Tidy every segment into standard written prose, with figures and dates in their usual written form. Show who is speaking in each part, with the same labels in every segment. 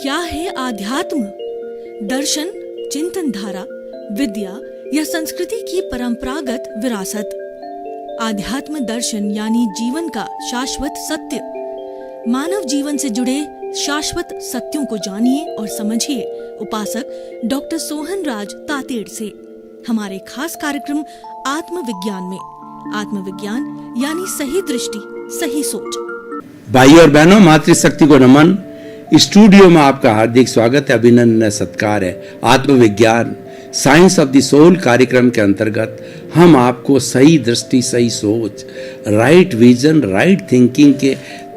Speaker 1: क्या है आध्यात्म? दर्शन, चिंतन धारा, विद्या या संस्कृति की परंपरागत विरासत। आध्यात्म दर्शन यानी जीवन का शाश्वत सत्य। मानव जीवन से जुड़े शाश्वत सत्यों को जानिए और समझिए उपासक डॉक्टर सोहन राज तातेड़ से हमारे खास कार्यक्रम आत्मविज्ञान में। आत्मविज्ञान यानी सही दृष्टि, सही सोच।
Speaker 2: भाई और बहनों, मातृशक्ति को नमन। स्टूडियो में आपका हार्दिक स्वागत है, अभिनंदन सत्कार है। आत्मविज्ञान साइंस ऑफ द सोल कार्यक्रम के अंतर्गत हम आपको सही दृष्टि, सही सोच, राइट विजन, राइट थिंकिंग के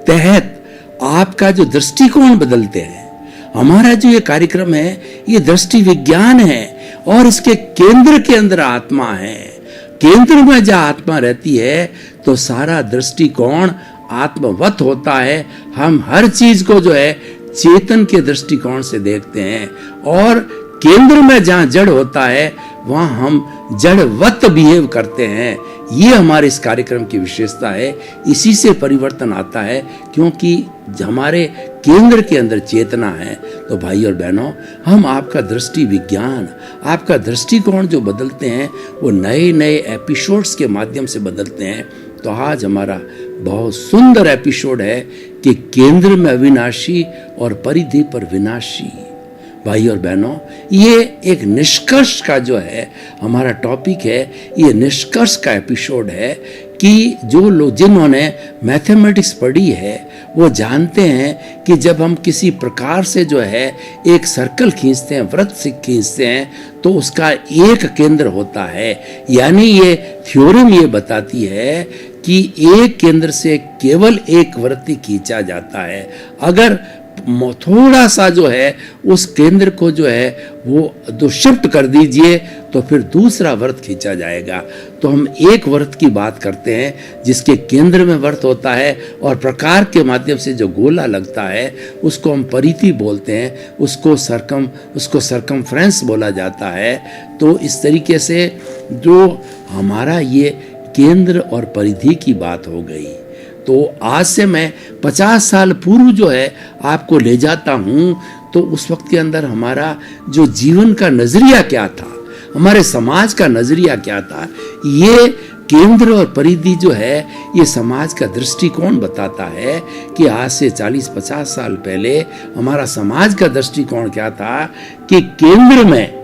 Speaker 2: तहत आपका जो दृष्टिकोण बदलते हैं। हमारा जो ये कार्यक्रम है ये दृष्टि विज्ञान है और इसके केंद्र के अंदर आत्मा है। केंद्र में जहाँ आत्मा रहती है तो सारा दृष्टिकोण आत्मवत होता है। हम हर चीज को जो है चेतन के दृष्टिकोण से देखते हैं और केंद्र में जहाँ जड़ होता है वहाँ हम जड़वत बिहेव करते हैं। ये हमारे इस कार्यक्रम की विशेषता है। इसी से परिवर्तन आता है क्योंकि हमारे केंद्र के अंदर चेतना है। तो भाई और बहनों, हम आपका दृष्टि विज्ञान, आपका दृष्टिकोण जो बदलते हैं वो नए नए एपिसोड्स के माध्यम से बदलते हैं। तो आज हमारा बहुत सुंदर एपिसोड है कि केंद्र में अविनाशी और परिधि पर विनाशी। भाई और बहनों, ये एक निष्कर्ष का जो है हमारा टॉपिक है। ये निष्कर्ष का एपिसोड है कि जो लोग जिन्होंने मैथमेटिक्स पढ़ी है वो जानते हैं कि जब हम किसी प्रकार से जो है एक सर्कल खींचते हैं, वृत्त से खींचते हैं, तो उसका एक केंद्र होता है। यानी ये थ्योरम ये बताती है कि एक केंद्र से केवल एक वृत्त खींचा जाता है। अगर थोड़ा सा जो है उस केंद्र को जो है वो दो शिफ्ट कर दीजिए तो फिर दूसरा वृत्त खींचा जाएगा। तो हम एक वृत्त की बात करते हैं जिसके केंद्र में वृत्त होता है और प्रकार के माध्यम से जो गोला लगता है उसको हम परिधि बोलते हैं, उसको सरकमफ्रेंस बोला जाता है। तो इस तरीके से जो हमारा ये केंद्र और परिधि की बात हो गई। तो आज से मैं 50 साल पूर्व जो है आपको ले जाता हूँ। तो उस वक्त के अंदर हमारा जो जीवन का नजरिया क्या था, हमारे समाज का नजरिया क्या था, ये केंद्र और परिधि जो है ये समाज का दृष्टिकोण बताता है कि आज से 40-50 साल पहले हमारा समाज का दृष्टिकोण क्या था कि केंद्र में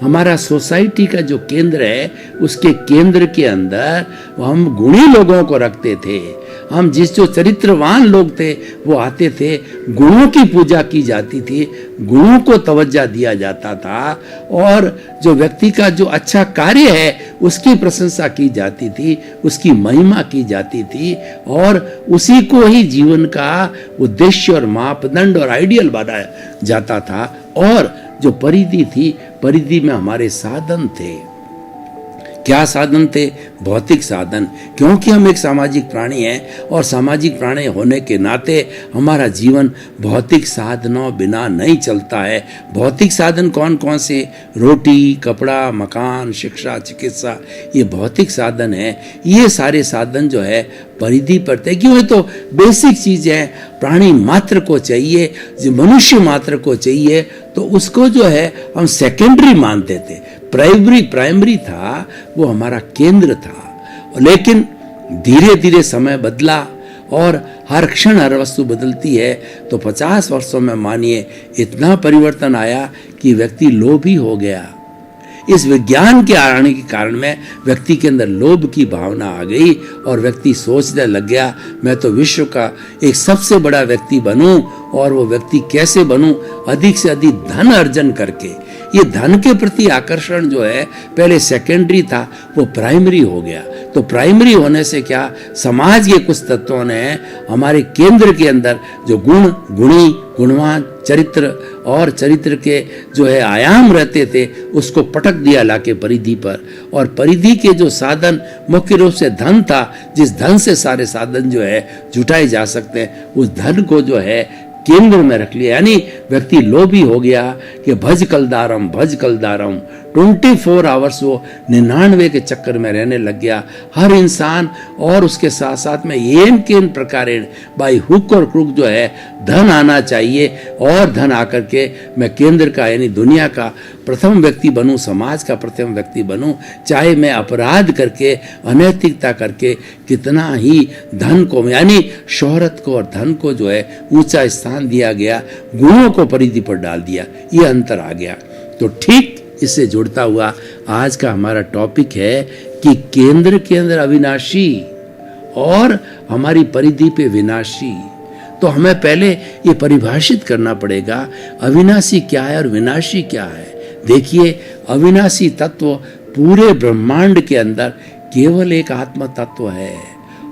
Speaker 2: हमारा सोसाइटी का जो केंद्र है उसके केंद्र के अंदर हम गुणी लोगों को रखते थे। हम जो चरित्रवान लोग थे वो आते थे, गुणों की पूजा की जाती थी, गुणों को तवज्जो दिया जाता था और जो व्यक्ति का जो अच्छा कार्य है उसकी प्रशंसा की जाती थी, उसकी महिमा की जाती थी और उसी को ही जीवन का उद्देश्य और मापदंड और आइडियल बनाया जाता था। और जो परिधि थी, परिधि में हमारे साधन थे। क्या साधन थे? भौतिक साधन, क्योंकि हम एक सामाजिक प्राणी हैं और सामाजिक प्राणी होने के नाते हमारा जीवन भौतिक साधनों बिना नहीं चलता है। भौतिक साधन कौन कौन से? रोटी, कपड़ा, मकान, शिक्षा, चिकित्सा, ये भौतिक साधन है। ये सारे साधन जो है परिधि पर थे। क्यों? तो बेसिक चीज है, प्राणी मात्र को चाहिए, मनुष्य मात्र को चाहिए, तो उसको जो है हम सेकेंडरी मानते थे। प्राइमरी था वो हमारा केंद्र था। लेकिन धीरे धीरे समय बदला और हर क्षण हर वस्तु बदलती है। तो 50 वर्षों में मानिए इतना परिवर्तन आया कि व्यक्ति लोभी हो गया। इस विज्ञान के आने के कारण में व्यक्ति के अंदर लोभ की भावना आ गई और व्यक्ति सोचने लग गया मैं तो विश्व का एक सबसे बड़ा व्यक्ति बनूं। और वो व्यक्ति कैसे बनूं? अधिक से अधिक धन अर्जन करके। ये धन के प्रति आकर्षण जो है पहले सेकेंडरी था वो प्राइमरी हो गया। तो प्राइमरी होने से क्या, समाज के कुछ तत्वों ने हमारे केंद्र के अंदर जो गुण, गुणी, गुणवान, चरित्र और चरित्र के जो है आयाम रहते थे उसको पटक दिया लाके परिधि पर। और परिधि के जो साधन मुख्य रूप से धन था, जिस धन से सारे साधन जो है जुटाए जा सकते हैं, उस धन को जो है केंद्र में रख लिया। यानी व्यक्ति लोभी हो गया कि भज कलदारम 24 आवर्स वो 99 के चक्कर में रहने लग गया। हर इंसान और उसके साथ साथ में येन केन प्रकार बाई हुक और क्रुक जो है धन आना चाहिए, और धन आकर के मैं केंद्र का यानी दुनिया का प्रथम व्यक्ति बनूं, समाज का प्रथम व्यक्ति बनूं, चाहे मैं अपराध करके अनैतिकता करके कितना ही धन को यानी शोहरत को और धन को जो है ऊंचा स्थान दिया गया, गुणों को परिधि पर डाल दिया, ये अंतर आ गया। तो ठीक इससे जुड़ता हुआ आज का हमारा टॉपिक है कि केंद्र के अंदर अविनाशी और हमारी परिधि पे विनाशी। तो हमें पहले ये परिभाषित करना पड़ेगा अविनाशी क्या है और विनाशी क्या है। देखिए, अविनाशी तत्व पूरे ब्रह्मांड के अंदर केवल एक आत्मा तत्व है,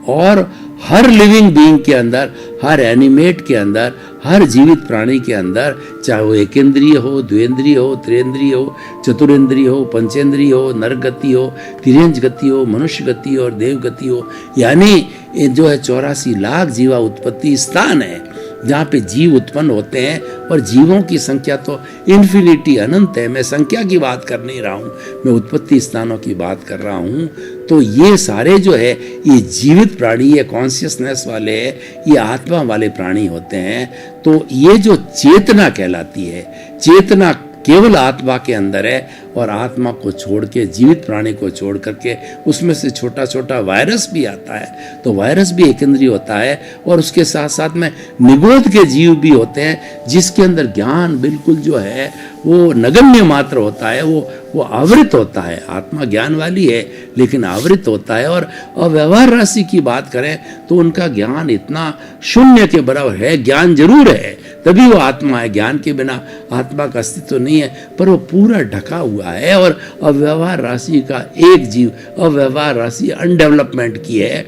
Speaker 2: और हर लिविंग बीइंग के अंदर, हर एनिमेट के अंदर, हर जीवित प्राणी के अंदर, चाहे वो एकेंद्रीय हो, द्विंद्रिय हो, त्रिंद्रिय हो, चतुरेंद्रिय हो, पंचेंद्रिय हो, नर गति हो, तिर्यंज गति हो, मनुष्य गति हो और देव गति हो, यानी ये जो है 84 लाख जीवा उत्पत्ति स्थान है जहाँ पे जीव उत्पन्न होते हैं। और जीवों की संख्या तो इन्फिनिटी, अनंत है। मैं संख्या की बात कर नहीं रहा हूँ, मैं उत्पत्ति स्थानों की बात कर रहा हूँ। तो ये सारे जो है ये जीवित प्राणी, ये कॉन्शियसनेस वाले, ये आत्मा वाले प्राणी होते हैं। तो ये जो चेतना कहलाती है, चेतना केवल आत्मा के अंदर है, और आत्मा को छोड़ के, जीवित प्राणी को छोड़ करके उसमें से छोटा छोटा वायरस भी आता है। तो वायरस भी एकेंद्रीय होता है, और उसके साथ साथ में निगोद के जीव भी होते हैं जिसके अंदर ज्ञान बिल्कुल जो है वो नगण्य मात्र होता है, वो आवृत होता है। आत्मा ज्ञान वाली है लेकिन आवृत होता है। और अव्यवहार राशि की बात करें तो उनका ज्ञान इतना शून्य के बराबर है। ज्ञान जरूर है, तभी वो आत्मा है। ज्ञान के बिना आत्मा का अस्तित्व नहीं है, पर वो पूरा ढका हुआ है। और अव्यवहार राशि का एक जीव, अव्यवहार राशि अनडेवलपमेंट की है,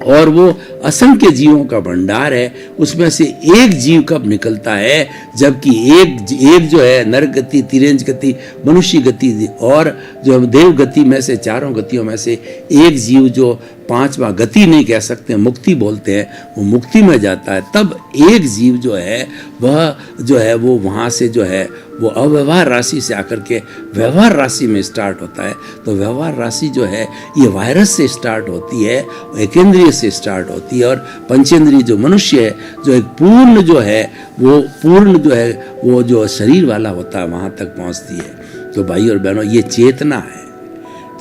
Speaker 2: और वो असंख्य जीवों का भंडार है। उसमें से एक जीव कब निकलता है, जबकि एक जो है नर गति, तिर्यंज गति, मनुष्य गति और जो देव गति में से, चारों गतियों में से एक जीव जो पांचवा गति नहीं कह सकते, मुक्ति बोलते हैं, वो मुक्ति में जाता है। तब एक जीव जो है वो वहाँ से जो है वो अव्यवहार राशि से आकर के व्यवहार राशि में स्टार्ट होता है। तो व्यवहार राशि जो है ये वायरस से स्टार्ट होती है, एकेंद्रिय से स्टार्ट होती है, और पंचेंद्रिय जो मनुष्य है, जो एक पूर्ण जो है वो जो शरीर वाला होता है, वहाँ तक पहुँचती है। तो भाई और बहनों, ये चेतना है।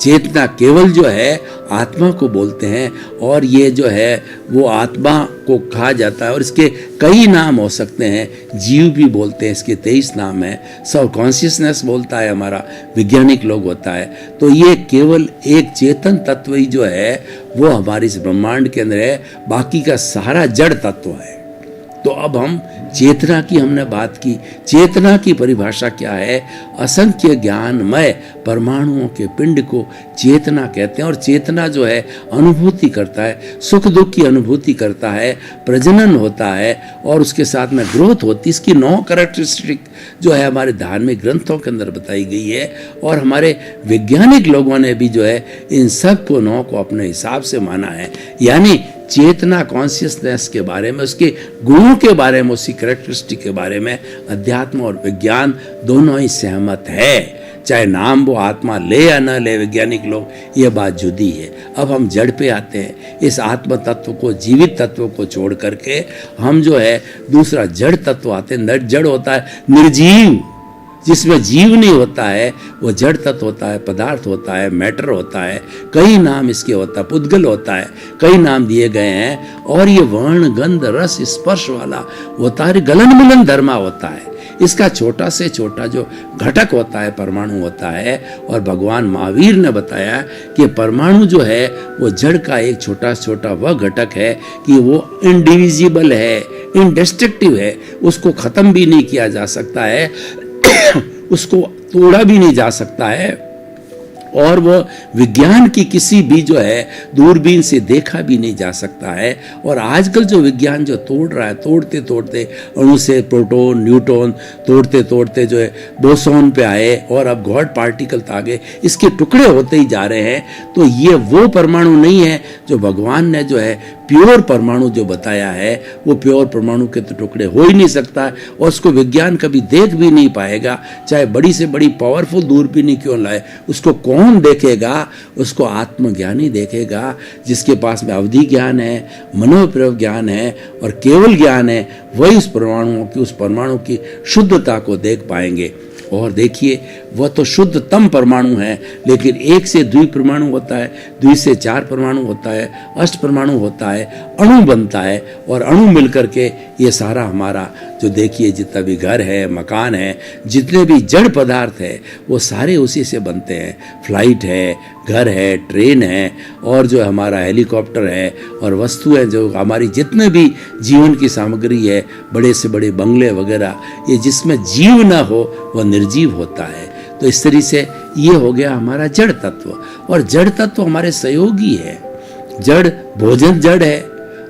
Speaker 2: चेतना केवल जो है आत्मा को बोलते हैं, और ये जो है वो आत्मा को कहा जाता है। और इसके कई नाम हो सकते हैं, जीव भी बोलते हैं, इसके 23 नाम हैं। सब कॉन्शियसनेस बोलता है हमारा, वैज्ञानिक लोग होता है। तो ये केवल एक चेतन तत्व ही जो है वो हमारे इस ब्रह्मांड के अंदर है, बाकी का सारा जड़ तत्व है। तो अब हम चेतना की हमने बात की। चेतना की परिभाषा क्या है? असंख्य ज्ञानमय परमाणुओं के पिंड को चेतना कहते हैं। और चेतना जो है अनुभूति करता है, सुख दुख की अनुभूति करता है, प्रजनन होता है, और उसके साथ में ग्रोथ होती है। इसकी 9 कैरेक्टरिस्टिक जो है हमारे धार्मिक ग्रंथों के अंदर बताई गई है, और हमारे वैज्ञानिक लोगों ने भी जो है इन सब को 9 को अपने हिसाब से माना है। यानी चेतना, कॉन्शियसनेस के बारे में, उसके गुणों के बारे में, उसकी कैरेक्टरिस्टिक के बारे में अध्यात्म और विज्ञान दोनों ही सहमत है। चाहे नाम वो आत्मा ले या न ले वैज्ञानिक लोग, ये बात जुदी है। अब हम जड़ पे आते हैं। इस आत्म तत्व को, जीवित तत्व को छोड़ करके हम जो है दूसरा जड़ तत्व आते हैं। जड़ होता है निर्जीव, जिसमें जीव नहीं होता है, वो जड़ तत्व होता है, पदार्थ होता है, मैटर होता है। कई नाम इसके होता है, पुद्गल होता है, कई नाम दिए गए हैं। और ये वर्ण, गंध, रस, स्पर्श वाला होता है, गलन मिलन धर्मा होता है। इसका छोटा से छोटा जो घटक होता है परमाणु होता है। और भगवान महावीर ने बताया कि परमाणु जो है वो जड़ का एक छोटा छोटा वह घटक है कि वो इनडिविजिबल है, इनडेस्ट्रक्टिव है, उसको खत्म भी नहीं किया जा सकता है, उसको तोड़ा भी नहीं जा सकता है। और वो विज्ञान की किसी भी जो है दूरबीन से देखा भी नहीं जा सकता है। और आजकल जो विज्ञान जो तोड़ रहा है, तोड़ते तोड़ते अणु से प्रोटॉन न्यूट्रॉन तोड़ते तोड़ते जो है बोसॉन पे आए और अब गॉड पार्टिकल आ गए, इसके टुकड़े होते ही जा रहे हैं। तो ये वो परमाणु नहीं है जो भगवान ने जो है प्योर परमाणु जो बताया है, वो प्योर परमाणु के तो टुकड़े हो ही नहीं सकता है और उसको विज्ञान कभी देख भी नहीं पाएगा। चाहे बड़ी से बड़ी पावरफुल दूरबीन ही क्यों लाए, उसको कौन देखेगा? उसको आत्मज्ञानी देखेगा, जिसके पास में अवधि ज्ञान है, मनोप्रव ज्ञान है और केवल ज्ञान है, वही उस परमाणु की शुद्धता को देख पाएंगे। और देखिए वह तो शुद्धतम परमाणु है, लेकिन एक से द्वि परमाणु होता है, द्वि से चार परमाणु होता है, अष्ट परमाणु होता है, अणु बनता है और अणु मिलकर के ये सारा हमारा जो देखिए जितना भी घर है, मकान है, जितने भी जड़ पदार्थ है वो सारे उसी से बनते हैं। फ्लाइट है, घर है, ट्रेन है और जो हमारा हेलीकॉप्टर है और वस्तुएं जो हमारी जितने भी जीवन की सामग्री है, बड़े से बड़े बंगले वगैरह, ये जिसमें जीव ना हो वह निर्जीव होता है। तो इस तरह से ये हो गया हमारा जड़ तत्व। और जड़ तत्व हमारे सहयोगी है। जड़ भोजन जड़ है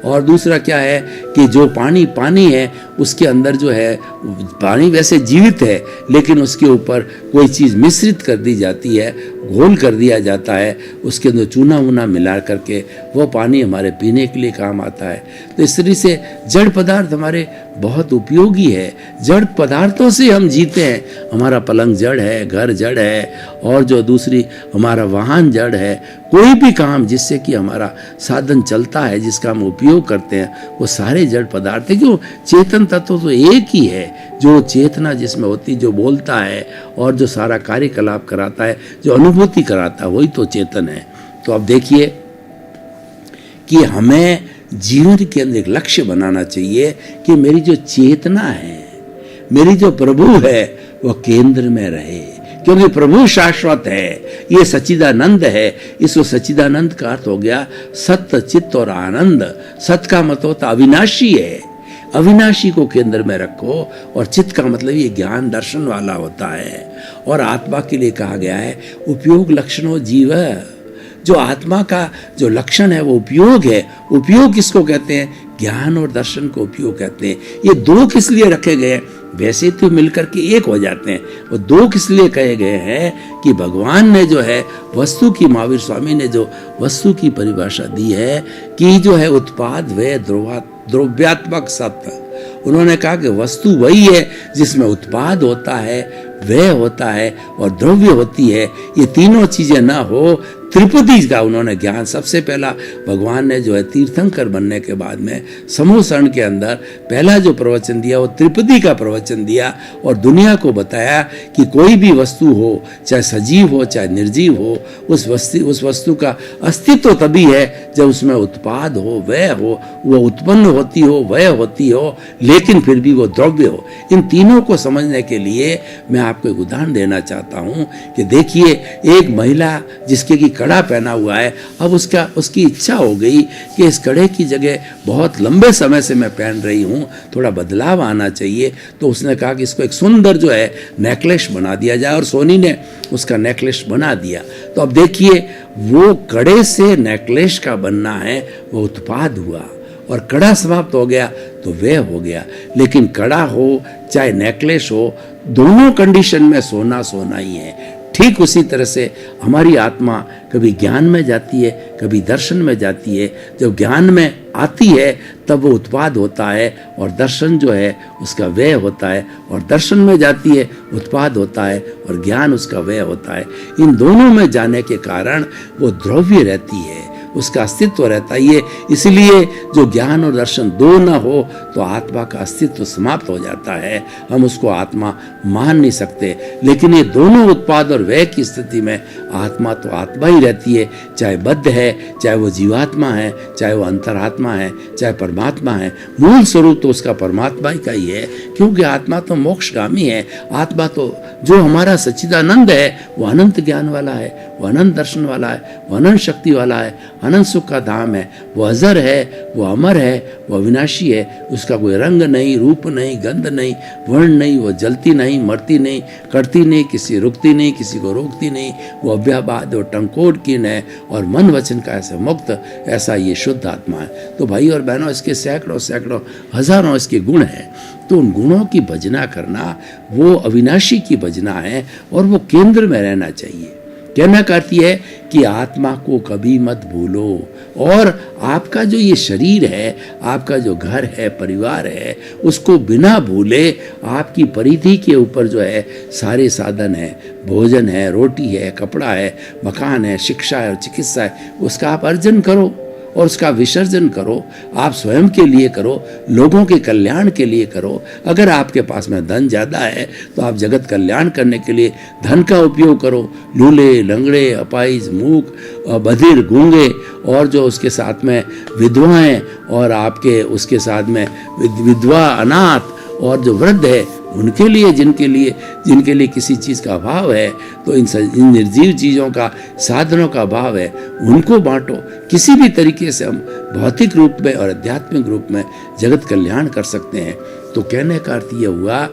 Speaker 2: और दूसरा क्या है कि जो पानी है उसके अंदर जो है पानी वैसे जीवित है, लेकिन उसके ऊपर कोई चीज़ मिश्रित कर दी जाती है, घोल कर दिया जाता है, उसके अंदर चूना वूना मिला करके वो पानी हमारे पीने के लिए काम आता है। तो इस तरह से जड़ पदार्थ हमारे बहुत उपयोगी है। जड़ पदार्थों से हम जीते हैं। हमारा पलंग जड़ है, घर जड़ है और जो दूसरी हमारा वाहन जड़ है। कोई भी काम जिससे कि हमारा साधन चलता है, जिसका हम उपयोग करते हैं, वो सारे जड़ पदार्थ है। क्यों? चेतन तत्व तो एक ही है, जो चेतना जिसमें होती, जो बोलता है और जो सारा कार्यकलाप कराता है, जो अनुभूति कराता है, वही तो चेतन है। तो अब देखिए कि हमें जीवन के अंदर एक लक्ष्य बनाना चाहिए कि मेरी जो चेतना है, मेरी जो प्रभु है, वह केंद्र में रहे, क्योंकि प्रभु शाश्वत है, ये सच्चिदानंद है। इसको सच्चिदानंद का अर्थ हो गया सत्य, चित्त और आनंद। सत्य का मतलब होता अविनाशी है, अविनाशी को केंद्र में रखो। और चित्त का मतलब ये ज्ञान दर्शन वाला होता है। और आत्मा के लिए कहा गया है उपयोग लक्षणों जीव। जो आत्मा का जो लक्षण है वो उपयोग है। उपयोग किसको कहते हैं? ज्ञान और दर्शन को उपयोग कहते हैं। ये दो किस लिए रखे गए हैं? वैसे तो मिलकर के एक हो जाते हैं, और दो किस लिए कहे गए हैं कि भगवान ने जो है वस्तु की, महावीर स्वामी ने जो वस्तु की परिभाषा दी है कि जो है उत्पाद व द्रव्यात्मक सत्य। उन्होंने कहा कि वस्तु वही है जिसमें उत्पाद होता है, व्यय होता है और द्रव्य होती है। ये तीनों चीजें ना हो, त्रिपदी का उन्होंने ज्ञान सबसे पहला भगवान ने जो है तीर्थंकर बनने के बाद में समूह शरण के अंदर पहला जो प्रवचन दिया वो त्रिपदी का प्रवचन दिया और दुनिया को बताया कि कोई भी वस्तु हो, चाहे सजीव हो चाहे निर्जीव हो, उस वस्तु का अस्तित्व तभी है जब उसमें उत्पाद हो, व्यय हो, वो उत्पन्न होती हो, व्यय होती हो, लेकिन फिर भी वो द्रव्य हो। इन तीनों को समझने के लिए मैं आपको एक उदाहरण देना चाहता हूँ कि देखिए एक महिला जिसके की कड़ा पहना हुआ है, अब उसकी इच्छा हो गई कि इस कड़े की जगह बहुत लंबे समय से मैं पहन रही हूँ, थोड़ा बदलाव आना चाहिए। तो उसने कहा कि इसको एक सुंदर जो है नेकलेस बना दिया जाए, और सोनी ने उसका नेकलेस बना दिया। तो अब देखिए वो कड़े से नेकलेस का बनना है, वो उत्पाद हुआ और कड़ा समाप्त हो गया तो वह हो गया। लेकिन कड़ा हो चाहे नेकलेस हो, दोनों कंडीशन में सोना सोना ही है। ठीक उसी तरह से हमारी आत्मा कभी ज्ञान में जाती है, कभी दर्शन में जाती है। जब ज्ञान में आती है तब वो उत्पाद होता है और दर्शन जो है उसका व्यय होता है, और दर्शन में जाती है उत्पाद होता है और ज्ञान उसका व्यय होता है। इन दोनों में जाने के कारण वो द्रव्य रहती है, उसका अस्तित्व रहता है। ये इसलिए जो ज्ञान और दर्शन दो ना हो तो आत्मा का अस्तित्व समाप्त हो जाता है, हम उसको आत्मा मान नहीं सकते। लेकिन ये दोनों उत्पाद और व्यय की स्थिति में आत्मा तो आत्मा ही रहती है, चाहे बद्ध है, चाहे वो जीवात्मा है, चाहे वो अंतरात्मा है, चाहे परमात्मा है। मूल स्वरूप तो उसका परमात्मा ही का ही है, क्योंकि आत्मा तो मोक्षगामी है। आत्मा तो जो हमारा सच्चिदानंद है वो अनंत ज्ञान वाला है, वो अनंत दर्शन वाला है, वो अनंत शक्ति वाला है। अनंत सुख का धाम है, वो अजर है, वो अमर है, वो अविनाशी है। उसका कोई रंग नहीं, रूप नहीं, गंध नहीं, वर्ण नहीं, वो जलती नहीं, मरती नहीं, कटती नहीं, किसी रुकती नहीं, किसी को रोकती नहीं, वो अव्याबाद, वो टंकोटकीन है और मन वचन का ऐसे मुक्त, ऐसा ये शुद्ध आत्मा है। तो भाई और बहनों, इसके सैकड़ों सैकड़ों हजारों इसके गुण हैं। तो उन गुणों की भजना करना वो अविनाशी की भजना है और वो केंद्र में रहना चाहिए। कहना करती है कि आत्मा को कभी मत भूलो, और आपका जो ये शरीर है, आपका जो घर है, परिवार है, उसको बिना भूले आपकी परिधि के ऊपर जो है सारे साधन है, भोजन है, रोटी है, कपड़ा है, मकान है, शिक्षा है और चिकित्सा है, उसका आप अर्जन करो और उसका विसर्जन करो। आप स्वयं के लिए करो, लोगों के कल्याण के लिए करो। अगर आपके पास में धन ज़्यादा है तो आप जगत कल्याण करने के लिए धन का उपयोग करो। लूले, लंगड़े, अपाहिज, मूक, बधिर, गूंगे और जो उसके साथ में विधवाएं और आपके उसके साथ में विधवा, अनाथ और जो वृद्ध है, उनके लिए जिनके लिए किसी चीज़ का अभाव है, तो इन निर्जीव चीज़ों का, साधनों का अभाव है, उनको बांटो। किसी भी तरीके से हम भौतिक रूप में और आध्यात्मिक रूप में जगत कल्याण कर सकते हैं। तो कहने का अर्थ यह हुआ,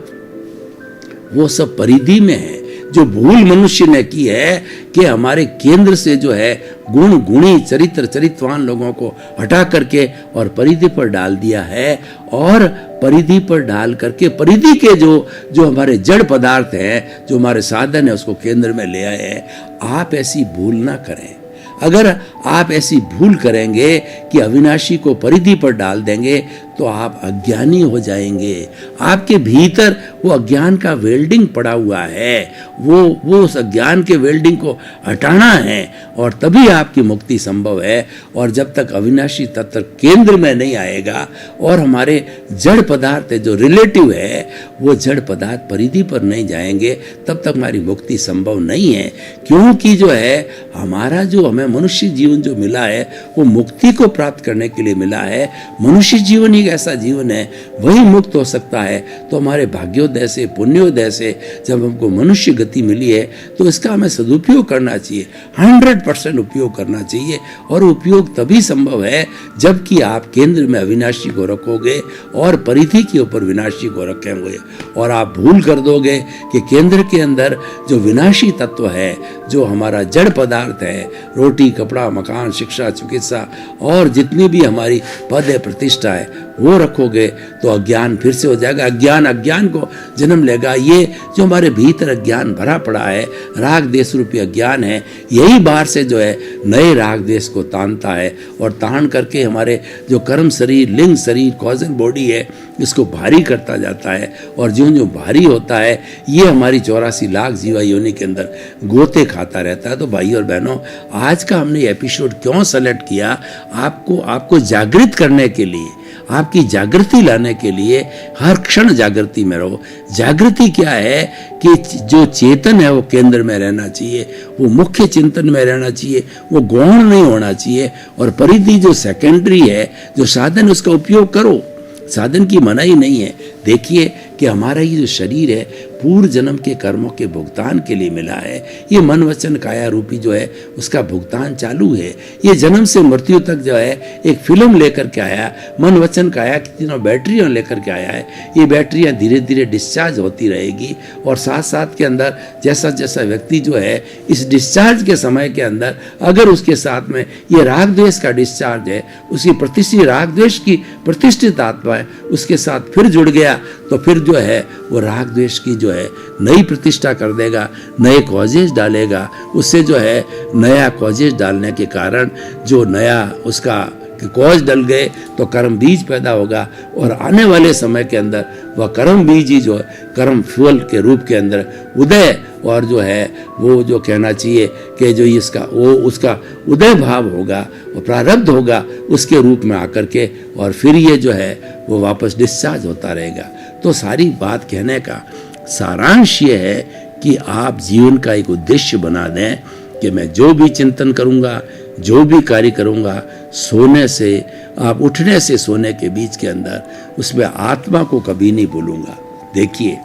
Speaker 2: वो सब परिधि में है। जो भूल मनुष्य ने की है कि हमारे केंद्र से जो है गुण, गुणी, चरित्रवान लोगों को हटा करके और परिधि पर डाल दिया है, और परिधि पर डाल करके परिधि के जो हमारे जड़ पदार्थ हैं, जो हमारे साधन है, उसको केंद्र में ले आए हैं। आप ऐसी भूल ना करें। अगर आप ऐसी भूल करेंगे कि अविनाशी को परिधि पर डाल देंगे तो आप अज्ञानी हो जाएंगे। आपके भीतर वो अज्ञान का वेल्डिंग पड़ा हुआ है, वो उस अज्ञान के वेल्डिंग को हटाना है और तभी आपकी मुक्ति संभव है। और जब तक अविनाशी तत्व केंद्र में नहीं आएगा और हमारे जड़ पदार्थ जो रिलेटिव है वो जड़ पदार्थ परिधि पर नहीं जाएंगे, तब तक हमारी मुक्ति संभव नहीं है। क्योंकि जो है हमारा जो हमें मनुष्य जीवन जो मिला है वो मुक्ति को प्राप्त करने के लिए मिला है। मनुष्य जीवन ही ऐसा जीवन है, वही मुक्त हो सकता है। तो हमारे भाग्योदय से, पुण्योदय से जब हमको मनुष्य गति मिली है तो इसका हमें सदुपयोग करना चाहिए, 100% उपयोग करना चाहिए। और उपयोग तभी संभव है जबकि आप केंद्र में अविनाशी को रखोगे और परिधि के ऊपर विनाशी को रखेंगे। और आप भूल कर दोगे कि केंद्र के अंदर जो विनाशी तत्व है, जो हमारा जड़ पदार्थ है, रोटी, कपड़ा, मकान, शिक्षा, चिकित्सा और जितनी भी हमारी पद है, प्रतिष्ठा है, वो रखोगे तो अज्ञान फिर से हो जाएगा। अज्ञान को जन्म लेगा। ये जो हमारे भीतर अज्ञान भरा पड़ा है, राग देश रूपी अज्ञान है, यही बाहर से जो है नए राग देश को तानता है और तान करके हमारे जो कर्म शरीर, लिंग शरीर, कॉजल बॉडी है, इसको भारी करता जाता है। और जो भारी होता है ये हमारी 84 लाख जीवा योनि के अंदर गोते खाता रहता है। तो भाई और बहनों, आज का हमने एपिसोड क्यों सेलेक्ट किया? आपको जागृत करने के लिए, आपकी जागृति लाने के लिए। हर क्षण जागृति में रहो। जागृति क्या है कि जो चेतन है वो केंद्र में रहना चाहिए, वो मुख्य चिंतन में रहना चाहिए, वो गौण नहीं होना चाहिए। और परिधि जो सेकेंडरी है, जो साधन, उसका उपयोग करो। साधन की मनाही नहीं है। देखिए कि हमारा ये जो शरीर है पूर्व जन्म के कर्मों के भुगतान के लिए मिला है। ये मन वचन काया रूपी जो है उसका भुगतान चालू है। ये जन्म से मृत्यु तक जो है एक फिल्म लेकर के आया, मन वचन काया की तीनों बैटरियां लेकर के आया है। ये बैटरियां धीरे धीरे डिस्चार्ज होती रहेगी और साथ साथ के अंदर जैसा जैसा व्यक्ति जो है इस डिस्चार्ज के समय के अंदर अगर उसके साथ में ये राग द्वेष का डिस्चार्ज है, उसी प्रतिष्ठित राग द्वेष की प्रतिष्ठित आत्मा है, उसके साथ फिर जुड़ गया तो फिर जो है वो राग द्वेष की जो है नई प्रतिष्ठा कर देगा, नए कॉजेज डालेगा। उससे जो है नया कॉजेज डालने के कारण जो नया उसका कॉज डल गए तो कर्म बीज पैदा होगा और आने वाले समय के अंदर वह कर्म बीज ही जो है कर्म फ्यूल के रूप के अंदर उदय और जो है वो जो कहना चाहिए कि जो इसका वो उसका उदय भाव होगा, वो प्रारब्ध होगा उसके रूप में आकर के, और फिर ये जो है वो वापस डिस्चार्ज होता रहेगा। तो सारी बात कहने का सारांश ये है कि आप जीवन का एक उद्देश्य बना दें कि मैं जो भी चिंतन करूंगा, जो भी कार्य करूंगा, सोने से आप उठने से सोने के बीच के अंदर उसमें आत्मा को कभी नहीं भूलूंगा। देखिए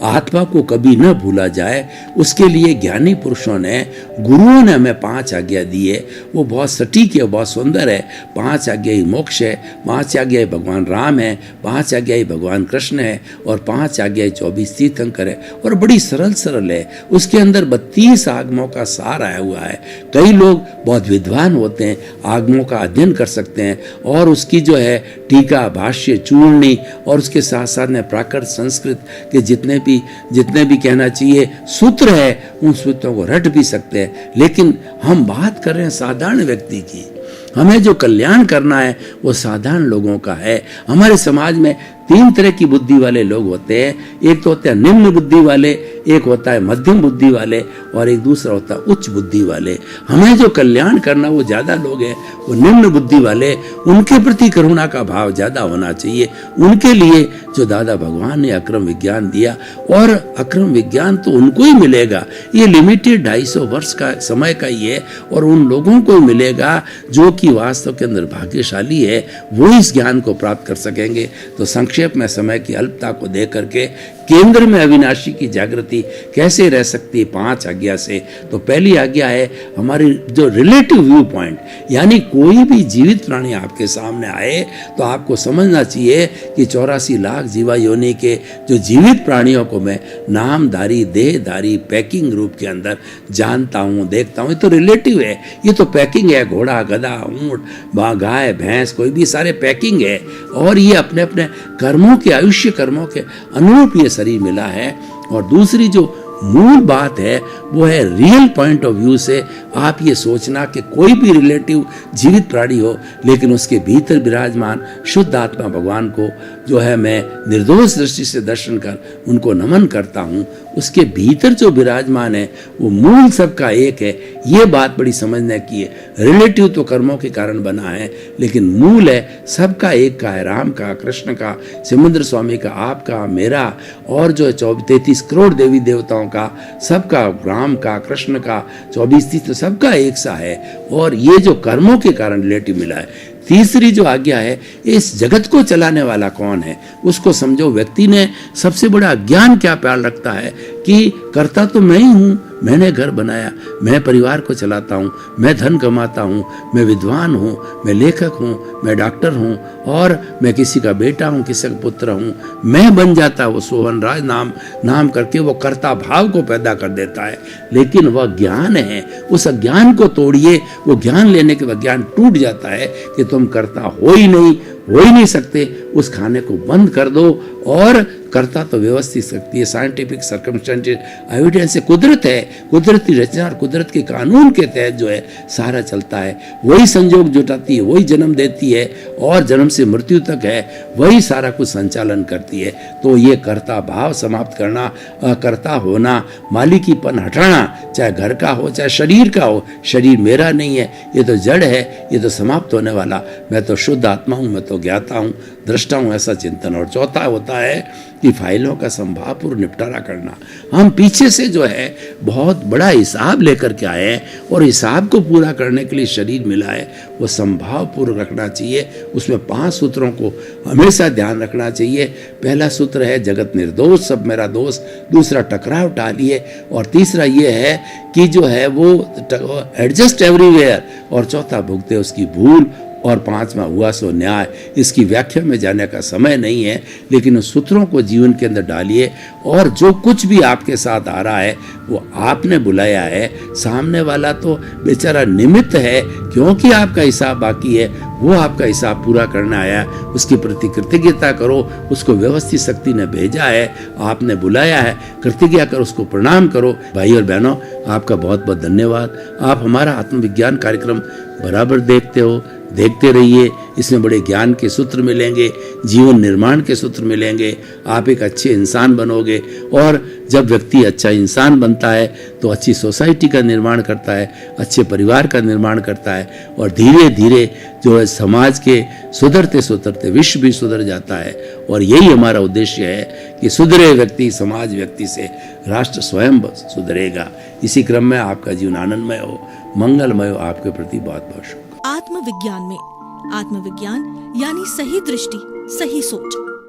Speaker 2: आत्मा को कभी न भूला जाए, उसके लिए ज्ञानी पुरुषों ने, गुरुओं ने हमें 5 आज्ञा दी है। वो बहुत सटीक है, बहुत सुंदर है। 5 आज्ञा ही मोक्ष है, 5 आज्ञा ही भगवान राम है, 5 आज्ञा ही भगवान कृष्ण है, और 5 आज्ञा ही 24 तीर्थंकर है, और बड़ी सरल सरल है। उसके अंदर 32 आगमों का सार आया हुआ है। कई लोग बहुत विद्वान होते हैं, आगमों का अध्ययन कर सकते हैं, और उसकी जो है टीका, भाष्य, चूर्णी, और उसके साथ साथ में प्राकृत संस्कृत के जितने भी कहना चाहिए सूत्र है, उन सूत्रों को रट भी सकते हैं। लेकिन हम बात कर रहे हैं साधारण व्यक्ति की। हमें जो कल्याण करना है वो साधारण लोगों का है। हमारे समाज में 3 तरह की बुद्धि वाले लोग होते हैं। एक तो होते हैं निम्न बुद्धि वाले, एक होता है मध्यम बुद्धि वाले, और एक दूसरा होता है उच्च बुद्धि वाले। हमें जो कल्याण करना वो ज्यादा लोग हैं, वो निम्न बुद्धि वाले, उनके प्रति करुणा का भाव ज्यादा होना चाहिए। उनके लिए जो दादा भगवान ने अक्रम विज्ञान दिया, और अक्रम विज्ञान तो उनको ही मिलेगा। ये लिमिटेड 250 वर्ष का समय का ही है, और उन लोगों को मिलेगा जो कि वास्तव के अंदर भाग्यशाली है, वो इस ज्ञान को प्राप्त कर सकेंगे। तो संक्षेप में समय की अल्पता को देख करके केंद्र में अविनाशी की जागृति कैसे रह सकती है 5 आज्ञा से। तो पहली आज्ञा है हमारी जो रिलेटिव व्यू पॉइंट, यानी कोई भी जीवित प्राणी आपके सामने आए तो आपको समझना चाहिए कि 84 लाख जीवा योनि के जो जीवित प्राणियों को मैं नामधारी, देहधारी, पैकिंग रूप के अंदर जानता हूँ, देखता हूँ। ये तो रिलेटिव है, ये तो पैकिंग है। घोड़ा, गधा, ऊंट, गाय, भैंस, कोई भी सारे पैकिंग है, और ये अपने अपने कर्मों के, आयुष्य कर्मों के अनुरूप ये शरीर मिला है। और दूसरी जो मूल बात है वो है रियल पॉइंट ऑफ व्यू से आप ये सोचना कि कोई भी रिलेटिव जीवित प्राणी हो, लेकिन उसके भीतर विराजमान शुद्ध आत्मा भगवान को जो है मैं निर्दोष दृष्टि से दर्शन कर उनको नमन करता हूँ। उसके भीतर जो विराजमान है वो मूल सबका एक है। ये बात बड़ी समझने की है। रिलेटिव तो कर्मों के कारण बना है, लेकिन मूल है सबका एक का है। राम का, कृष्ण का, सिमंदर स्वामी का, आपका, मेरा, और जो 33 करोड़ देवी देवताओं का, सबका, राम का, कृष्ण का, 24 तीर्थ, सबका एक सा है। और ये जो कर्मों के कारण रिलेटिव मिला है। तीसरी जो आज्ञा है, इस जगत को चलाने वाला कौन है उसको समझो। व्यक्ति ने सबसे बड़ा ज्ञान क्या प्यार रखता है कि करता तो मैं ही हूँ, मैंने घर बनाया, मैं परिवार को चलाता हूँ, मैं धन कमाता हूँ, मैं विद्वान हूँ, मैं लेखक हूँ, मैं डॉक्टर हूँ, और मैं किसी का बेटा हूँ, किसी का पुत्र हूँ। मैं बन जाता है वो सोहन राज नाम करके वो कर्ता भाव को पैदा कर देता है। लेकिन वह ज्ञान है, उस अज्ञान को तोड़िए। वो ज्ञान लेने के बाद ज्ञान टूट जाता है कि तुम कर्ता हो ही नहीं सकते। उस खाने को बंद कर दो, और करता तो व्यवस्थित शक्ति है, साइंटिफिक सर्कमस्टेंसेस एविडेंस है, कुदरत है, कुदरती रचना और कुदरत के कानून के तहत जो है सारा चलता है। वही संयोग जुटाती है, वही जन्म देती है, और जन्म से मृत्यु तक है वही सारा कुछ संचालन करती है। तो ये कर्ता भाव समाप्त करना, अकर्ता होना, मालिकीपन हटाना, चाहे घर का हो चाहे शरीर का हो। शरीर मेरा नहीं है, ये तो जड़ है, ये तो समाप्त होने वाला। मैं तो शुद्ध आत्मा हूँ, मैं तो ज्ञाता हूँ, दृष्टा हूँ, ऐसा चिंतन। और चौथा होता है कि फाइलों का संभावपूर्ण निपटारा करना। हम पीछे से जो है बहुत बड़ा हिसाब लेकर के आए हैं, और हिसाब को पूरा करने के लिए शरीर मिला है, वो संभावपूर्ण रखना चाहिए। उसमें 5 सूत्रों को हमेशा ध्यान रखना चाहिए। पहला सूत्र है जगत निर्दोष, सब मेरा दोष। दूसरा टकराव टालिए, और तीसरा ये है कि जो है वो एडजस्ट एवरीवेयर, और चौथा भुगते उसकी भूल, और 5वां हुआ सो न्याय। इसकी व्याख्या में जाने का समय नहीं है, लेकिन उस सूत्रों को जीवन के अंदर डालिए। और जो कुछ भी आपके साथ आ रहा है वो आपने बुलाया है, सामने वाला तो बेचारा निमित्त है, क्योंकि आपका हिसाब बाकी है, वो आपका हिसाब पूरा करने आया है। उसके प्रति कृतज्ञता करो, उसको व्यवस्थित शक्ति ने भेजा है, आपने बुलाया है, कृतज्ञता करो, उसको प्रणाम करो। भाई और बहनों, आपका बहुत बहुत धन्यवाद। आप हमारा आत्मविज्ञान कार्यक्रम बराबर देखते रहिए। इसमें बड़े ज्ञान के सूत्र मिलेंगे, जीवन निर्माण के सूत्र मिलेंगे। आप एक अच्छे इंसान बनोगे, और जब व्यक्ति अच्छा इंसान बनता है तो अच्छी सोसाइटी का निर्माण करता है, अच्छे परिवार का निर्माण करता है, और धीरे धीरे जो है समाज के सुधरते विश्व भी सुधर जाता है। और यही हमारा उद्देश्य है कि सुधरे व्यक्ति, समाज व्यक्ति से राष्ट्र स्वयं सुधरेगा। इसी क्रम में आपका जीवन आनंदमय हो, मंगलमय हो। आपके प्रति बहुत बहुत शुभ।
Speaker 1: आत्मविज्ञान में आत्मविज्ञान यानी सही दृष्टि, सही सोच।